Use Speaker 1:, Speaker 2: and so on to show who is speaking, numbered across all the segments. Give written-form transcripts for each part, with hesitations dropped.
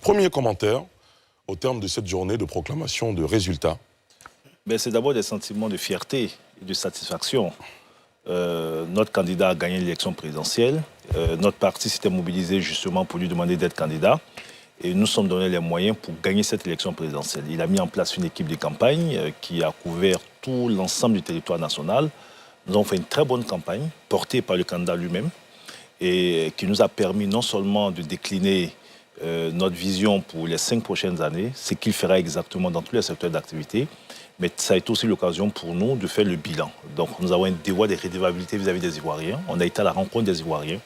Speaker 1: Premier commentaire au terme de cette journée de proclamation de résultats.
Speaker 2: C'est d'abord des sentiments de fierté et de satisfaction. Notre candidat a gagné l'élection présidentielle. Notre parti s'était mobilisé justement pour lui demander d'être candidat. Et nous sommes donné les moyens pour gagner cette élection présidentielle. Il a mis en place une équipe de campagne qui a couvert tout l'ensemble du territoire national. Nous avons fait une très bonne campagne, portée par le candidat lui-même, et qui nous a permis non seulement de décliner notre vision pour les 5 prochaines années, ce qu'il fera exactement dans tous les secteurs d'activité, mais ça a été aussi l'occasion pour nous de faire le bilan. Donc nous avons un devoir de redevabilité vis-à-vis des Ivoiriens. On a été à la rencontre des Ivoiriens.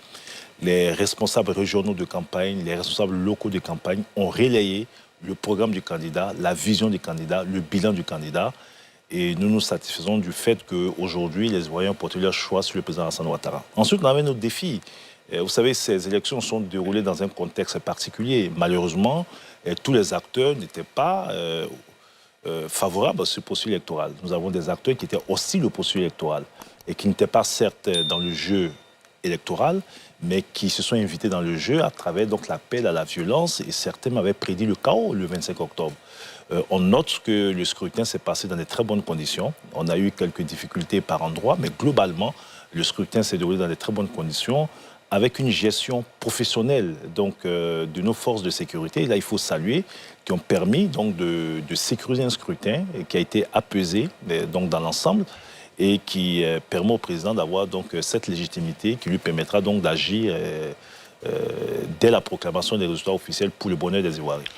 Speaker 2: Les responsables régionaux de campagne, les responsables locaux de campagne ont relayé le programme du candidat, la vision du candidat, le bilan du candidat. Et nous nous satisfaisons du fait qu'aujourd'hui, les Ivoiriens ont porté leur choix sur le président Alassane Ouattara. Ensuite, on avait nos défis. Vous savez, ces élections sont déroulées dans un contexte particulier. Malheureusement, tous les acteurs n'étaient pas favorables à ce processus électoral. Nous avons des acteurs qui étaient hostiles au processus électoral et qui n'étaient pas certes dans le jeu électoral, mais qui se sont invités dans le jeu à travers donc l'appel à la violence, et certains m'avaient prédit le chaos le 25 octobre. On note que le scrutin s'est passé dans de très bonnes conditions. On a eu quelques difficultés par endroits, mais globalement, le scrutin s'est déroulé dans de très bonnes conditions, avec une gestion professionnelle donc, de nos forces de sécurité. Et là, il faut saluer, qui ont permis donc, de sécuriser un scrutin qui a été apaisé donc, dans l'ensemble, et qui permet au président d'avoir donc cette légitimité qui lui permettra donc d'agir dès la proclamation des résultats officiels pour le bonheur des Ivoiriens.